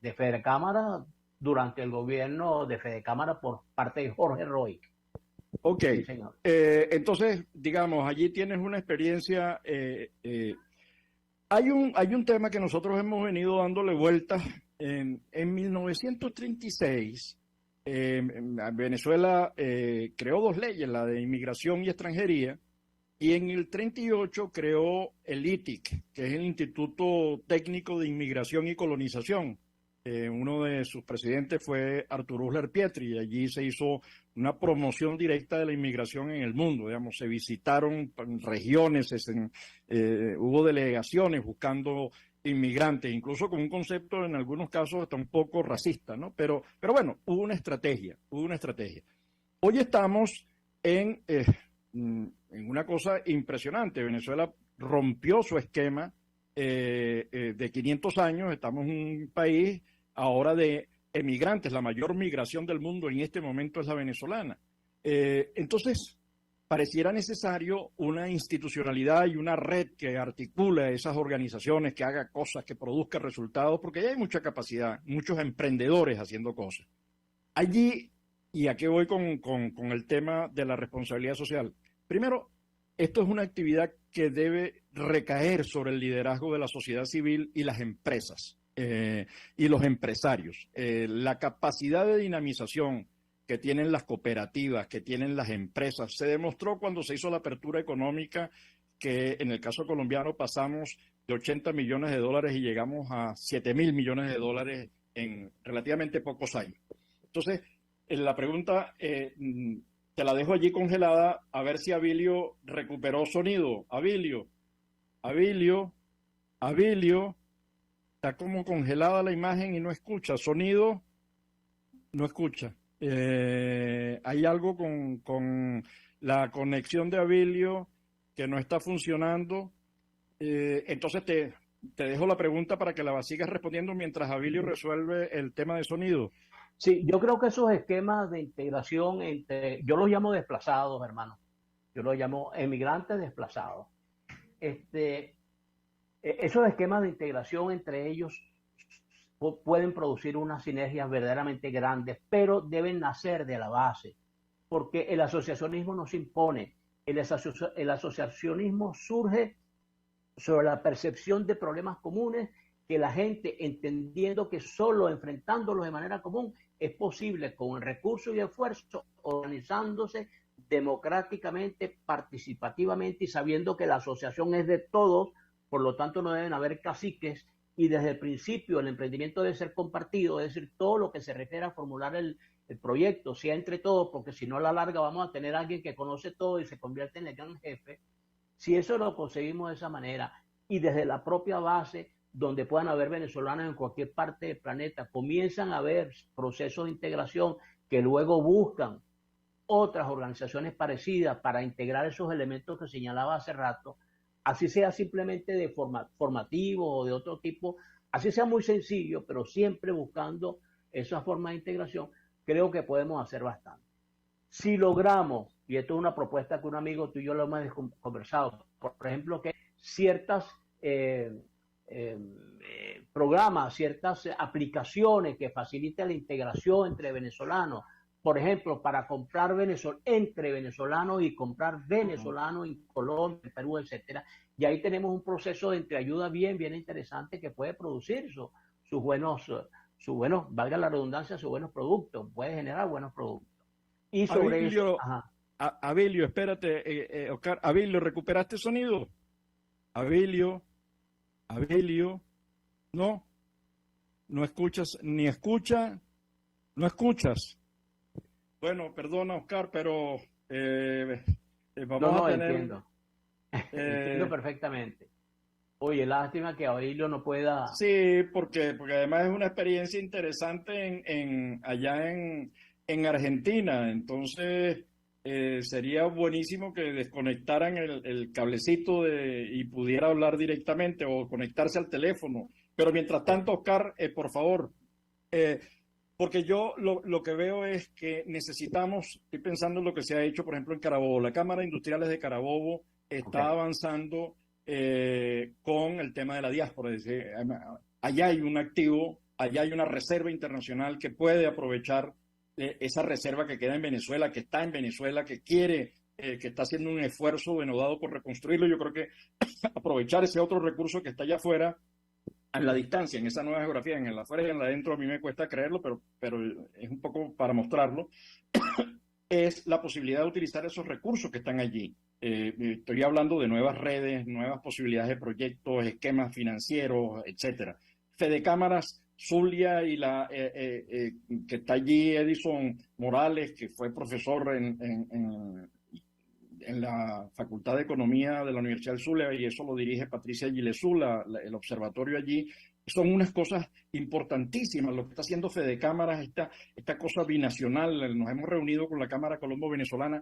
B: de Fedecámara durante el gobierno de Fedecámara por parte de Jorge Roy.
A: Ok,
B: sí, señor.
A: Entonces, digamos, allí tienes una experiencia. Hay un tema que nosotros hemos venido dándole vueltas. En 1936, Venezuela creó dos leyes, la de inmigración y extranjería, y en el 38 creó el ITIC, que es el Instituto Técnico de Inmigración y Colonización. Uno de sus presidentes fue Arturo Uslar Pietri, y allí se hizo una promoción directa de la inmigración en el mundo. Digamos, se visitaron regiones, hubo delegaciones buscando inmigrantes, incluso con un concepto en algunos casos hasta un poco racista, ¿no? Pero bueno, hubo una estrategia. Hoy estamos en una cosa impresionante. Venezuela rompió su esquema de 500 años, estamos en un país ahora de emigrantes, la mayor migración del mundo en este momento es la venezolana. Entonces, pareciera necesario una institucionalidad y una red que articule esas organizaciones, que haga cosas, que produzca resultados, porque ya hay mucha capacidad, muchos emprendedores haciendo cosas. Allí, y aquí voy con el tema de la responsabilidad social. Primero, esto es una actividad que debe recaer sobre el liderazgo de la sociedad civil y las empresas y los empresarios. La capacidad de dinamización que tienen las cooperativas, que tienen las empresas, se demostró cuando se hizo la apertura económica, que en el caso colombiano pasamos de 80 millones de dólares y llegamos a 7.000 millones de dólares en relativamente pocos años. Entonces, la pregunta te la dejo allí congelada, a ver si Abilio recuperó sonido. Abilio, está como congelada la imagen y no escucha. Sonido, no escucha. Hay algo con la conexión de Abilio que no está funcionando. Entonces te dejo la pregunta para que la sigas respondiendo mientras Abilio resuelve el tema de sonido.
B: Sí, yo creo que esos esquemas de integración yo los llamo desplazados, hermano. Yo los llamo emigrantes desplazados. Esos esquemas de integración entre ellos pueden producir unas sinergias verdaderamente grandes, pero deben nacer de la base, porque el asociacionismo no se impone. El asociacionismo surge sobre la percepción de problemas comunes que la gente, entendiendo que solo enfrentándolos de manera común es posible con el recurso y esfuerzo, organizándose, democráticamente, participativamente y sabiendo que la asociación es de todos, por lo tanto no deben haber caciques y desde el principio el emprendimiento debe ser compartido, es decir, todo lo que se refiere a formular el proyecto sea entre todos, porque si no a la larga vamos a tener a alguien que conoce todo y se convierte en el gran jefe. Si eso lo conseguimos de esa manera y desde la propia base, donde puedan haber venezolanos en cualquier parte del planeta, comienzan a haber procesos de integración que luego buscan otras organizaciones parecidas para integrar esos elementos que señalaba hace rato, así sea simplemente de formativo o de otro tipo, así sea muy sencillo, pero siempre buscando esa forma de integración, creo que podemos hacer bastante. Si logramos, y esto es una propuesta que un amigo tú y yo lo hemos conversado, por ejemplo, que ciertas programas, ciertas aplicaciones que faciliten la integración entre venezolanos, por ejemplo, para comprar entre venezolanos y comprar venezolanos en Colombia, en Perú, etcétera. Y ahí tenemos un proceso de entreayuda bien interesante que puede producir sus buenos, valga la redundancia, sus buenos productos, puede generar buenos productos. Y sobre
A: Abilio,
B: eso... Ajá.
A: Abilio, espérate, Oscar. Abilio, ¿recuperaste sonido? Abilio, no escuchas, ni escucha, no escuchas. Bueno, perdona, Oscar, pero vamos a tener...
B: Entiendo. Entiendo perfectamente. Oye, lástima que Abilio no pueda...
A: Sí, porque además es una experiencia interesante allá en Argentina. Entonces, sería buenísimo que desconectaran el cablecito y pudiera hablar directamente o conectarse al teléfono. Pero mientras tanto, Oscar, por favor, porque yo lo que veo es que necesitamos, estoy pensando en lo que se ha hecho, por ejemplo, en Carabobo. La Cámara de Industriales de Carabobo está avanzando con el tema de la diáspora. Es decir, allá hay un activo, allá hay una reserva internacional que puede aprovechar esa reserva que queda en Venezuela, que está en Venezuela, que quiere, que está haciendo un esfuerzo denodado por reconstruirlo. Yo creo que aprovechar ese otro recurso que está allá afuera, en la distancia, en esa nueva geografía, en el afuera y en el adentro, a mí me cuesta creerlo, pero es un poco para mostrarlo, es la posibilidad de utilizar esos recursos que están allí. Estoy hablando de nuevas redes, nuevas posibilidades de proyectos, esquemas financieros, etcétera. Fedecámaras, Zulia y que está allí Edison Morales, que fue profesor en la Facultad de Economía de la Universidad del Zulia, y eso lo dirige Patricia Gilesú, el observatorio allí. Son unas cosas importantísimas lo que está haciendo Fedecámaras, esta cosa binacional. Nos hemos reunido con la Cámara Colombo-Venezolana.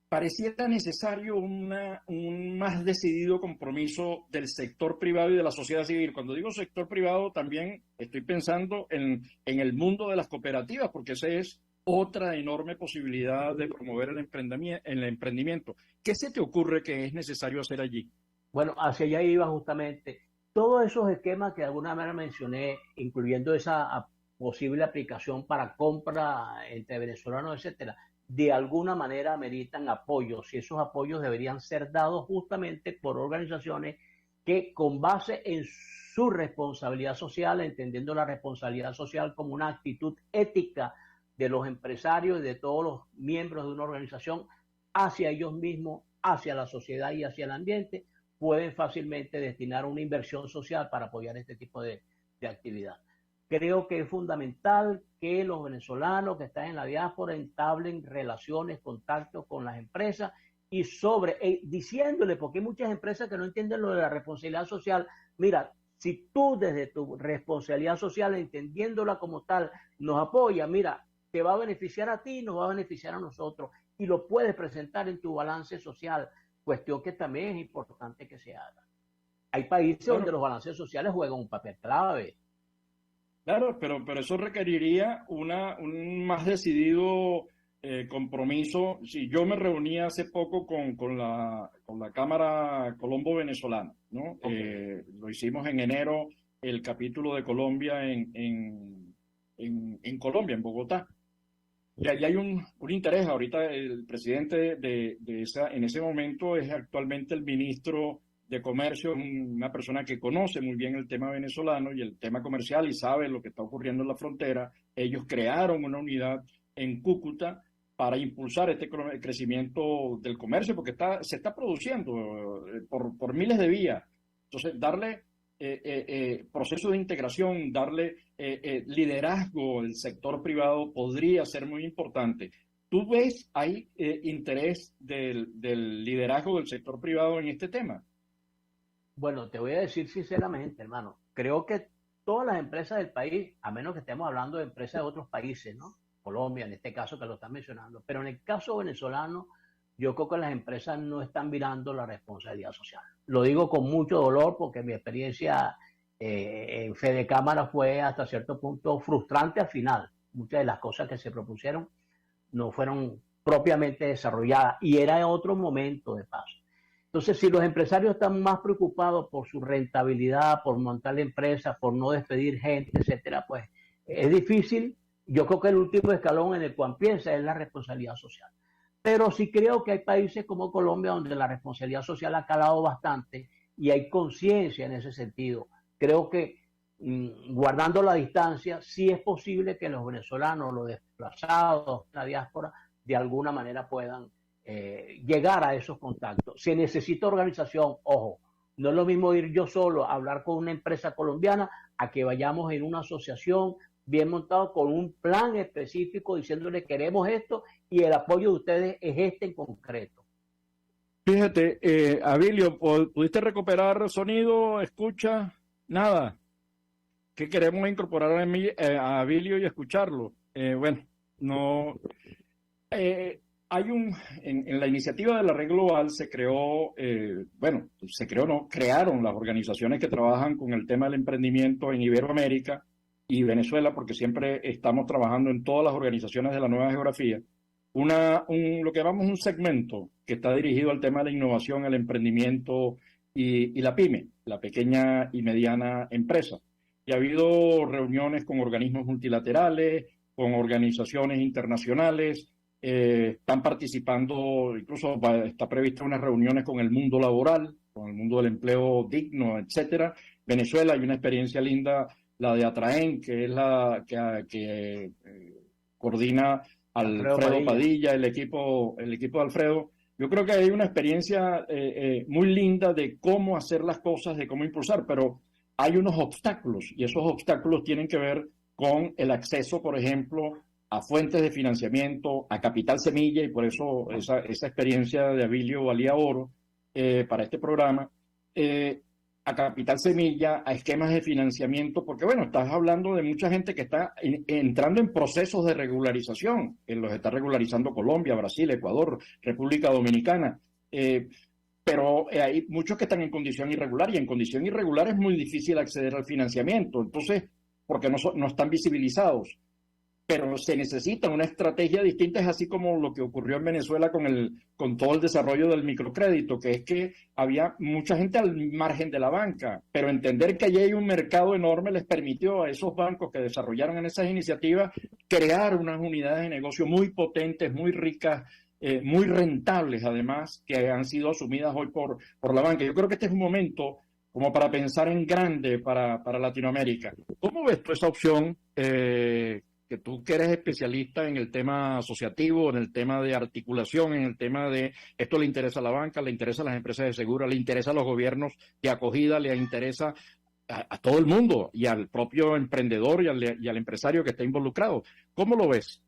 A: Pareciera necesario un más decidido compromiso del sector privado y de la sociedad civil. Cuando digo sector privado, también estoy pensando en el mundo de las cooperativas, porque esa es otra enorme posibilidad de promover el emprendimiento. ¿Qué se te ocurre que es necesario hacer allí?
B: Bueno, hacia allá iba justamente. Todos esos esquemas que de alguna manera mencioné, incluyendo esa posible aplicación para compra entre venezolanos, etcétera, de alguna manera meritan apoyos, y esos apoyos deberían ser dados justamente por organizaciones que, con base en su responsabilidad social, entendiendo la responsabilidad social como una actitud ética de los empresarios y de todos los miembros de una organización hacia ellos mismos, hacia la sociedad y hacia el ambiente, pueden fácilmente destinar una inversión social para apoyar este tipo de actividad. Creo que es fundamental que los venezolanos que están en la diáspora entablen relaciones, contactos con las empresas y diciéndole, porque hay muchas empresas que no entienden lo de la responsabilidad social. Mira, si tú desde tu responsabilidad social, entendiéndola como tal, nos apoyas, mira, te va a beneficiar a ti, nos va a beneficiar a nosotros, y lo puedes presentar en tu balance social, cuestión que también es importante que se haga. Hay países donde los balances sociales juegan un papel clave.
A: Claro, pero eso requeriría un más decidido compromiso. Sí, yo me reuní hace poco con la Cámara Colombo-Venezolana, ¿no? Okay. Lo hicimos en enero, el capítulo de Colombia en Colombia, en Bogotá. Y allí hay un interés. Ahorita el presidente en ese momento es actualmente el ministro de Comercio, una persona que conoce muy bien el tema venezolano y el tema comercial y sabe lo que está ocurriendo en la frontera. Ellos crearon una unidad en Cúcuta para impulsar este crecimiento del comercio, porque se está produciendo por miles de vías. Entonces, darle proceso de integración, darle liderazgo al sector privado podría ser muy importante. ¿Tú ves, hay interés del liderazgo del sector privado en este tema?
B: Bueno, te voy a decir sinceramente, hermano, creo que todas las empresas del país, a menos que estemos hablando de empresas de otros países, ¿no? Colombia, en este caso que lo están mencionando, pero en el caso venezolano, yo creo que las empresas no están mirando la responsabilidad social. Lo digo con mucho dolor porque mi experiencia en Fede Cámara fue hasta cierto punto frustrante al final. Muchas de las cosas que se propusieron no fueron propiamente desarrolladas y era en otro momento de paso. Entonces, si los empresarios están más preocupados por su rentabilidad, por montar la empresa, por no despedir gente, etcétera, pues es difícil. Yo creo que el último escalón en el cual piensa es la responsabilidad social. Pero sí creo que hay países como Colombia donde la responsabilidad social ha calado bastante y hay conciencia en ese sentido. Creo que guardando la distancia, sí es posible que los venezolanos, los desplazados, la diáspora, de alguna manera puedan llegar a esos contactos. Se necesita organización, ojo, no es lo mismo ir yo solo a hablar con una empresa colombiana a que vayamos en una asociación bien montado con un plan específico diciéndole queremos esto y el apoyo de ustedes es este en concreto.
A: Fíjate, Abilio, ¿pudiste recuperar sonido, escucha? Nada. ¿Qué queremos incorporar a Abilio y escucharlo? Bueno, no... en la iniciativa de la Red Global se creó, crearon las organizaciones que trabajan con el tema del emprendimiento en Iberoamérica y Venezuela, porque siempre estamos trabajando en todas las organizaciones de la nueva geografía, lo que llamamos un segmento que está dirigido al tema de la innovación, el emprendimiento y la pyme, la pequeña y mediana empresa. Y ha habido reuniones con organismos multilaterales, con organizaciones internacionales, están participando, incluso está prevista unas reuniones con el mundo laboral, con el mundo del empleo digno, etcétera. Venezuela hay una experiencia linda, la de Atraen, que es la que coordina Alfredo Padilla, el equipo de Alfredo. Yo creo que hay una experiencia muy linda de cómo hacer las cosas, de cómo impulsar, pero hay unos obstáculos y esos obstáculos tienen que ver con el acceso, por ejemplo, a fuentes de financiamiento, a capital semilla, y por eso esa experiencia de Abilio valía oro para este programa, a capital semilla, a esquemas de financiamiento, porque bueno, estás hablando de mucha gente que está entrando en procesos de regularización, los está regularizando Colombia, Brasil, Ecuador, República Dominicana, pero hay muchos que están en condición irregular, y en condición irregular es muy difícil acceder al financiamiento, entonces, porque no están visibilizados. Pero se necesita una estrategia distinta, es así como lo que ocurrió en Venezuela con todo el desarrollo del microcrédito, que es que había mucha gente al margen de la banca, pero entender que allí hay un mercado enorme les permitió a esos bancos que desarrollaron en esas iniciativas crear unas unidades de negocio muy potentes, muy ricas, muy rentables además, que han sido asumidas hoy por la banca. Yo creo que este es un momento como para pensar en grande para Latinoamérica. ¿Cómo ves tú esa opción? Que tú que eres especialista en el tema asociativo, en el tema de articulación, en el tema de esto le interesa a la banca, le interesa a las empresas de seguro, le interesa a los gobiernos de acogida, le interesa a todo el mundo y al propio emprendedor y al empresario que está involucrado. ¿Cómo lo ves?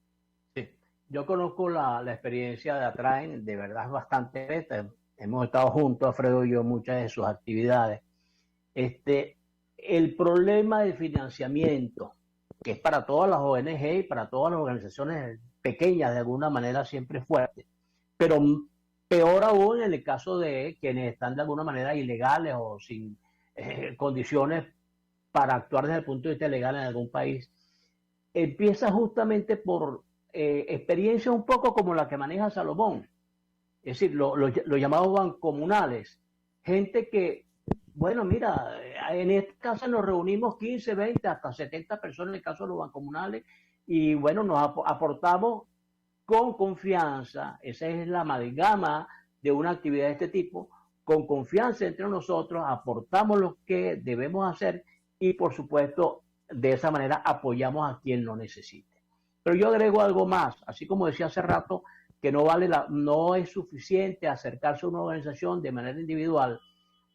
B: Sí, yo conozco la experiencia de Atraen, de verdad es bastante, hemos estado juntos, Alfredo y yo, en muchas de sus actividades. El problema del financiamiento, que es para todas las ONG y para todas las organizaciones pequeñas de alguna manera siempre fuerte, pero peor aún en el caso de quienes están de alguna manera ilegales o sin condiciones para actuar desde el punto de vista legal en algún país, empieza justamente por experiencias un poco como la que maneja Salomón, es decir, los llamados bancomunales, gente que, bueno, mira, en esta casa nos reunimos 15, 20, hasta 70 personas en el caso de los bancomunales y bueno, nos aportamos con confianza, esa es la amalgama de una actividad de este tipo, con confianza entre nosotros, aportamos lo que debemos hacer y por supuesto de esa manera apoyamos a quien lo necesite. Pero yo agrego algo más, así como decía hace rato, que no es suficiente acercarse a una organización de manera individual,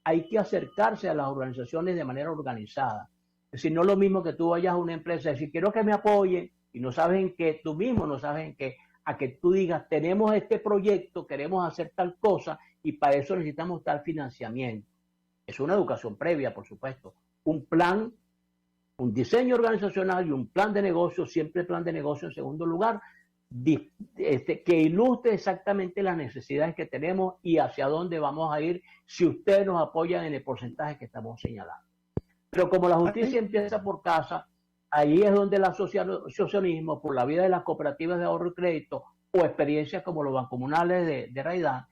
B: hay que acercarse a las organizaciones de manera organizada. Es decir, no es lo mismo que tú vayas a una empresa y decir, quiero que me apoyen, y no sabes en qué, tú mismo no sabes en qué, a que tú digas, tenemos este proyecto, queremos hacer tal cosa, y para eso necesitamos tal financiamiento. Es una educación previa, por supuesto. Un plan, un diseño organizacional y un plan de negocio, siempre plan de negocio en segundo lugar, que ilustre exactamente las necesidades que tenemos y hacia dónde vamos a ir si ustedes nos apoyan en el porcentaje que estamos señalando. Pero como la justicia empieza por casa, ahí es donde el asociacionismo, por la vía de las cooperativas de ahorro y crédito o experiencias como los bancomunales de Raidán,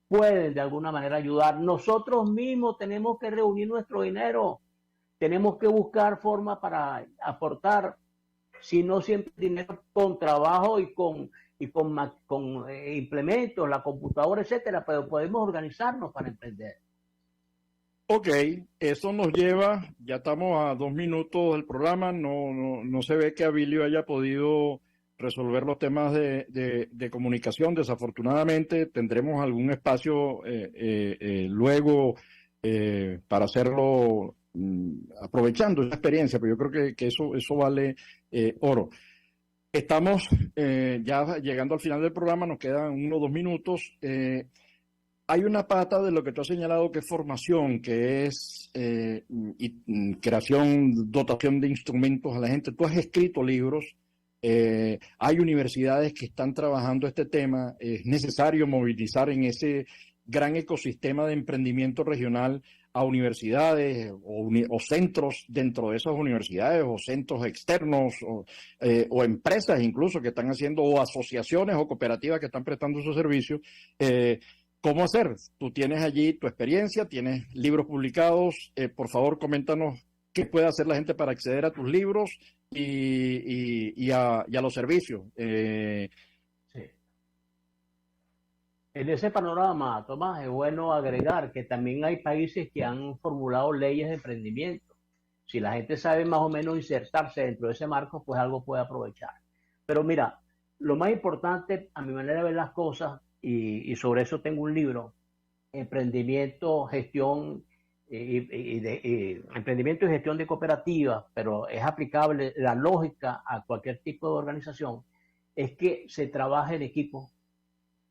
B: pueden de alguna manera ayudar. Nosotros mismos tenemos que reunir nuestro dinero, tenemos que buscar forma para aportar, si no siempre dinero con trabajo y con implementos, la computadora, etcétera, pero podemos organizarnos para emprender.
A: Ok, eso nos lleva, ya estamos a 2 minutos del programa, no se ve que Abilio haya podido resolver los temas de comunicación. Desafortunadamente tendremos algún espacio luego para hacerlo aprovechando esa experiencia, pero yo creo que eso vale oro. Estamos ya llegando al final del programa, nos quedan 1 o 2 minutos. Hay una pata de lo que tú has señalado que es formación, que es creación, dotación de instrumentos a la gente. Tú has escrito libros, hay universidades que están trabajando este tema. Es necesario movilizar en ese gran ecosistema de emprendimiento regional a universidades o centros dentro de esas universidades o centros externos o empresas incluso que están haciendo, o asociaciones o cooperativas que están prestando sus servicios. ¿Cómo hacer? Tú tienes allí tu experiencia, tienes libros publicados. Por favor, coméntanos qué puede hacer la gente para acceder a tus libros y a los servicios.
B: Sí. En ese panorama, Tomás, es bueno agregar que también hay países que han formulado leyes de emprendimiento. Si la gente sabe más o menos insertarse dentro de ese marco, pues algo puede aprovechar. Pero mira, lo más importante, a mi manera de ver las cosas, y sobre eso tengo un libro, Emprendimiento, Gestión Emprendimiento y Gestión de Cooperativas, pero es aplicable la lógica a cualquier tipo de organización, es que se trabaje en equipo,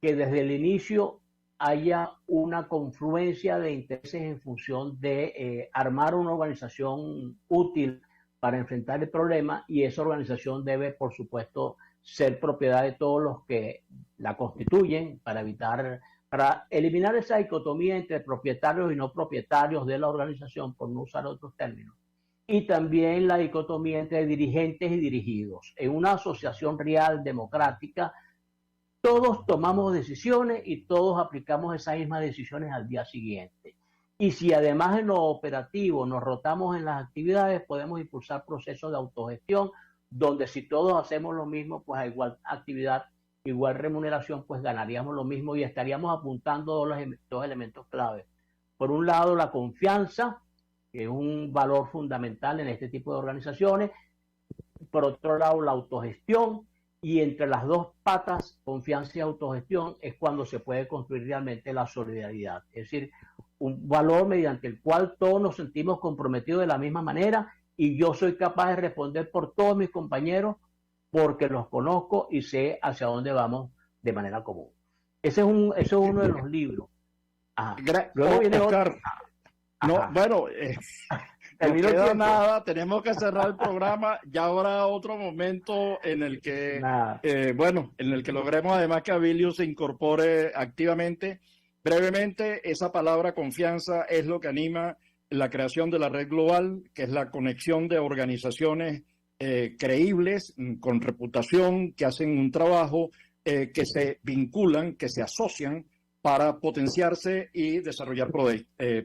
B: que desde el inicio haya una confluencia de intereses en función de armar una organización útil para enfrentar el problema, y esa organización debe, por supuesto, ser propiedad de todos los que la constituyen para eliminar esa dicotomía entre propietarios y no propietarios de la organización, por no usar otros términos. Y también la dicotomía entre dirigentes y dirigidos. En una asociación real, democrática, todos tomamos decisiones y todos aplicamos esas mismas decisiones al día siguiente. Y si además en lo operativo nos rotamos en las actividades, podemos impulsar procesos de autogestión, donde si todos hacemos lo mismo, pues a igual actividad, igual remuneración, pues ganaríamos lo mismo y estaríamos apuntando dos elementos clave. Por un lado, la confianza, que es un valor fundamental en este tipo de organizaciones. Por otro lado, la autogestión, y entre las dos patas, confianza y autogestión, es cuando se puede construir realmente la solidaridad. Es decir, un valor mediante el cual todos nos sentimos comprometidos de la misma manera, y yo soy capaz de responder por todos mis compañeros porque los conozco y sé hacia dónde vamos de manera común. Ese es uno de los libros.
A: Luego viene Oscar. No, bueno, no queda nada, tenemos que cerrar el programa. Ya habrá otro momento en el que, en el que logremos además que Abilio se incorpore activamente. Brevemente, esa palabra confianza es lo que anima la creación de la red global, que es la conexión de organizaciones creíbles, con reputación, que hacen un trabajo, que se vinculan, que se asocian para potenciarse y desarrollar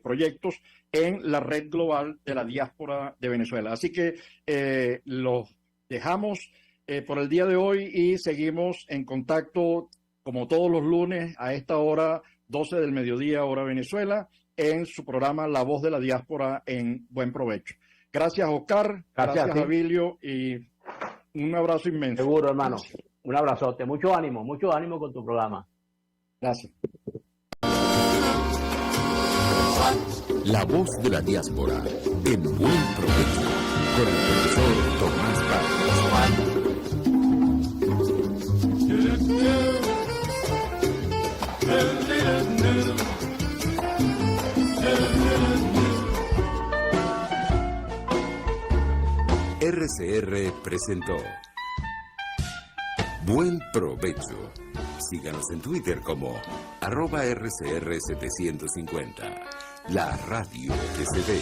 A: proyectos en la red global de la diáspora de Venezuela. Así que los dejamos por el día de hoy y seguimos en contacto como todos los lunes a esta hora, 12 del mediodía, hora Venezuela, en su programa La Voz de la Diáspora en Buen Provecho. Gracias, Oscar. Gracias, Abilio. Y Un abrazo inmenso.
B: Seguro, hermano. Un abrazote. Mucho ánimo con tu programa.
A: Gracias.
D: La voz de la diáspora, en buen provecho, con el profesor Tomás Barros. RCR presentó Buen Provecho. Síganos en Twitter como @RCR750. La radio que se ve.